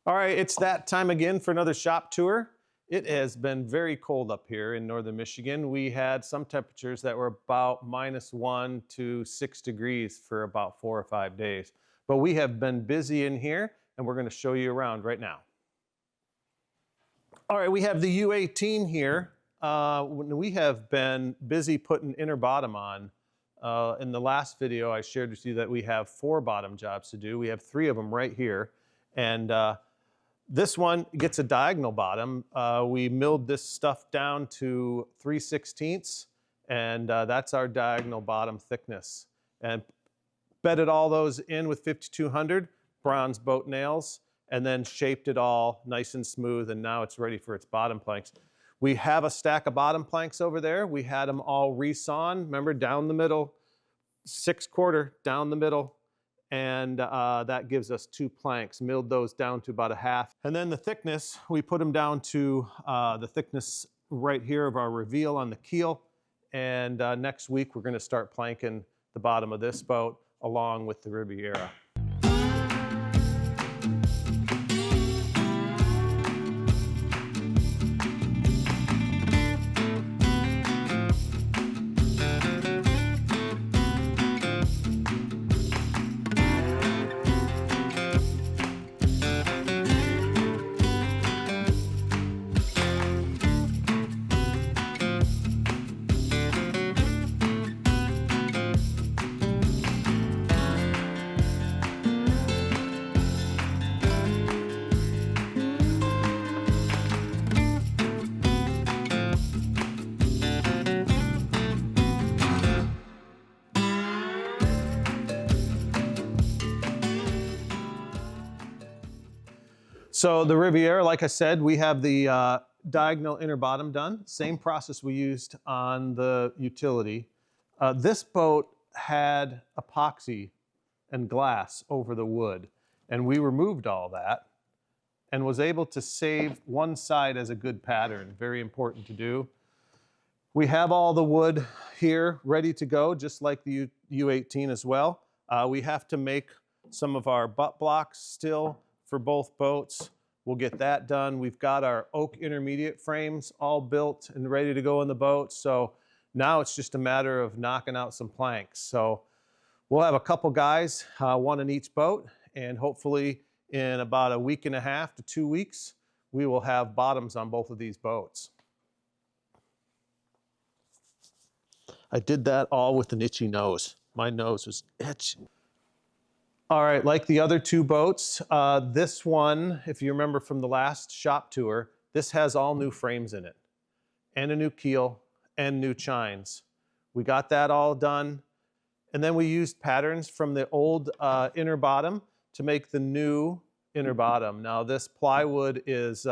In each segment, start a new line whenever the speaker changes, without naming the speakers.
All right, it's that time again for another shop tour. It has been very cold up here in northern Michigan. We had some temperatures that were about -1 to 6 degrees for about 4 or 5 days. But we have been busy in here, and we're going to show you around right now. All right, we have the U18 here. We have been busy putting inner bottom on. In the last video, I shared with you that we have 4 bottom jobs to do. We have 3 of them right here. And this one gets a diagonal bottom. We milled this stuff down to 3/16, and that's our diagonal bottom thickness. And bedded all those in with 5200 bronze boat nails, and then shaped it all nice and smooth, and now it's ready for its bottom planks. We have a stack of bottom planks over there. We had them all resawn, remember, down the middle, 6/4 down the middle, and that gives us 2 planks. Milled those down to about 1/2. And then the thickness, we put them down to the thickness right here of our reveal on the keel. And next week, we're gonna start planking the bottom of this boat along with the Riviera. So the Riviera, like I said, we have the diagonal inner bottom done. Same process we used on the utility. This boat had epoxy and glass over the wood, and we removed all that and was able to save one side as a good pattern. Very important to do. We have all the wood here ready to go, just like the U18 as well. We have to make some of our butt blocks still for both boats. We'll get that done. We've got our oak intermediate frames all built and ready to go in the boat. So now it's just a matter of knocking out some planks. So we'll have a couple guys, 1 in each boat, and hopefully in about 1.5 to 2 weeks, we will have bottoms on both of these boats. I did that all with an itchy nose. My nose was itchy. All right, like the other 2 boats, this one, if you remember from the last shop tour, this has all new frames in it, and a new keel, and new chines. We got that all done, and then we used patterns from the old inner bottom to make the new inner bottom. Now this plywood is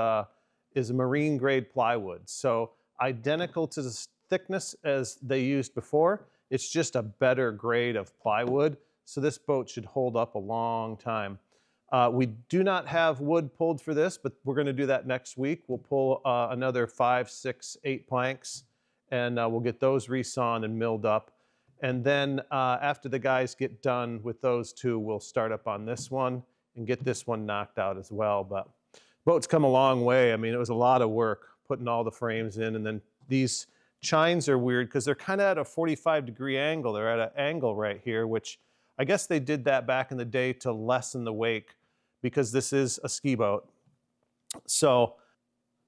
marine grade plywood, so identical to the thickness as they used before. It's just a better grade of plywood. So this boat should hold up a long time. We do not have wood pulled for this, but we're going to do that next week. We'll pull another 5, 6, 8 planks, and we'll get those resawn and milled up. And then after the guys get done with those 2, we'll start up on this one and get this one knocked out as well. But boat's come a long way. I mean, it was a lot of work putting all the frames in, and then these chines are weird because they're kind of at a 45-degree angle. They're at an angle right here, which I guess they did that back in the day to lessen the wake because this is a ski boat. So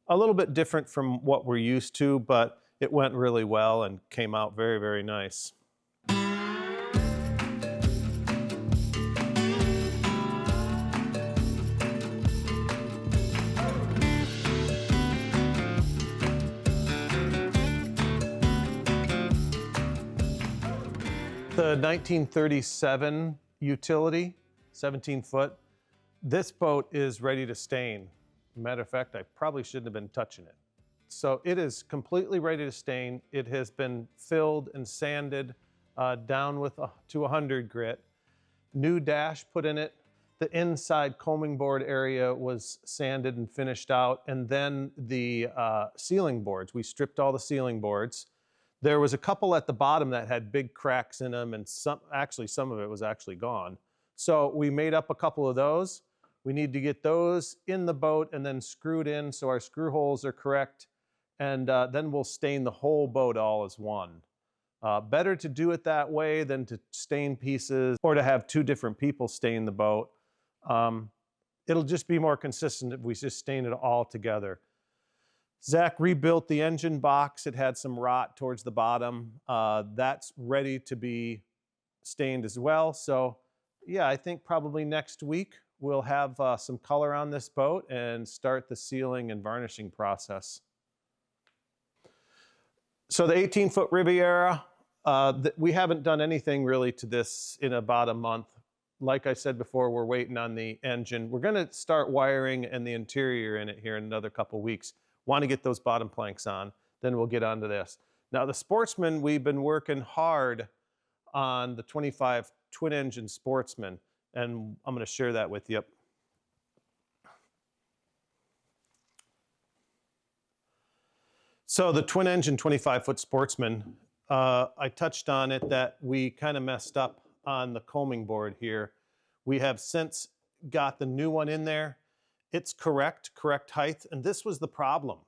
a little bit different from what we're used to, but it went really well and came out very, very nice. The 1937 utility, 17 foot, this boat is ready to stain. Matter of fact, I probably shouldn't have been touching it. So it is completely ready to stain. It has been filled and sanded down with to 100 grit. New dash put in it. The inside combing board area was sanded and finished out. And then the ceiling boards, we stripped all the ceiling boards. There was a couple at the bottom that had big cracks in them, and some of it was actually gone. So we made up a couple of those. We need to get those in the boat and then screwed in so our screw holes are correct. And then we'll stain the whole boat all as one. Better to do it that way than to stain pieces or to have two different people stain the boat. It'll just be more consistent if we just stain it all together. Zach rebuilt the engine box. It had some rot towards the bottom. That's ready to be stained as well. So yeah, I think probably next week we'll have some color on this boat and start the sealing and varnishing process. So the 18-foot Riviera, we haven't done anything really to this in about a month. Like I said before, we're waiting on the engine. We're gonna start wiring and the interior in it here in another couple weeks. Want to get those bottom planks on, then we'll get onto this. Now the Sportsman, we've been working hard on the 25 twin engine Sportsman, and I'm gonna share that with you. So the twin engine 25-foot Sportsman, I touched on it that we kind of messed up on the combing board here. We have since got the new one in there. It's correct height, and this was the problem.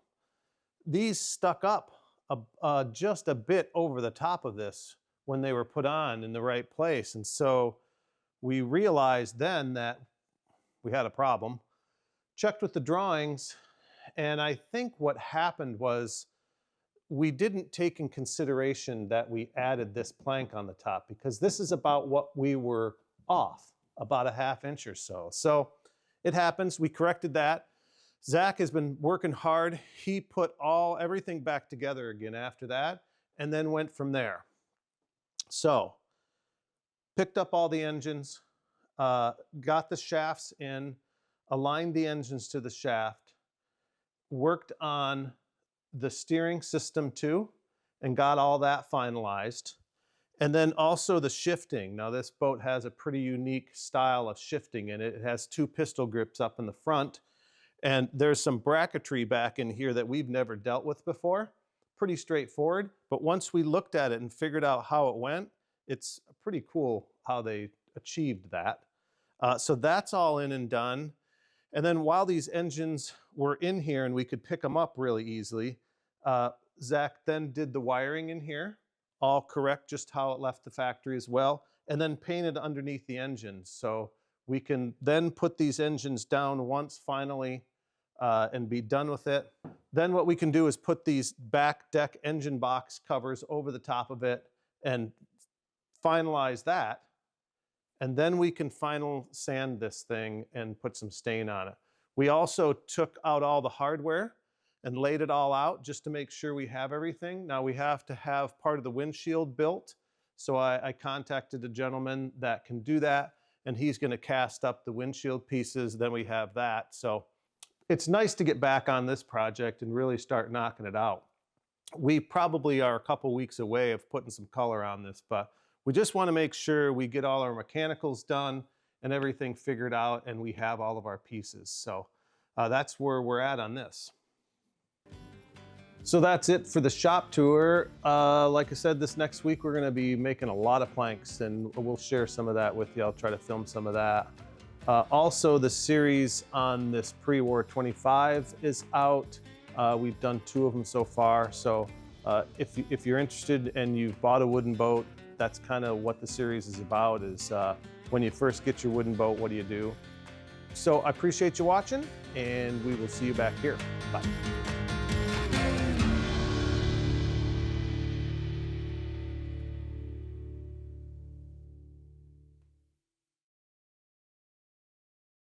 These stuck up just a bit over the top of this when they were put on in the right place. And so we realized then that we had a problem. Checked with the drawings, and I think what happened was we didn't take in consideration that we added this plank on the top, because this is about what we were off, about a ½ inch or so. So it happens, we corrected that. Zach has been working hard. He put everything back together again after that, and then went from there. So, picked up all the engines, got the shafts in, aligned the engines to the shaft, worked on the steering system too, and got all that finalized. And then also the shifting. Now this boat has a pretty unique style of shifting in it. It has 2 pistol grips up in the front, and there's some bracketry back in here that we've never dealt with before. Pretty straightforward, but once we looked at it and figured out how it went, it's pretty cool how they achieved that. So that's all in and done. And then while these engines were in here and we could pick them up really easily, Zach then did the wiring in here, all correct, just how it left the factory as well, and then painted underneath the engines. So we can then put these engines down once finally and be done with it. Then what we can do is put these back deck engine box covers over the top of it and finalize that. And then we can final sand this thing and put some stain on it. We also took out all the hardware and laid it all out just to make sure we have everything. Now we have to have part of the windshield built. So I contacted a gentleman that can do that, and he's gonna cast up the windshield pieces, then we have that. So it's nice to get back on this project and really start knocking it out. We probably are a couple weeks away of putting some color on this, but we just wanna make sure we get all our mechanicals done and everything figured out, and we have all of our pieces. So that's where we're at on this. So that's it for the shop tour. Like I said, this next week we're gonna be making a lot of planks, and we'll share some of that with you. I'll try to film some of that. Also, the series on this pre-war 25 is out. We've done 2 of them so far. So if you're interested and you've bought a wooden boat, that's kind of what the series is about, is when you first get your wooden boat, what do you do? So I appreciate you watching, and we will see you back here. Bye.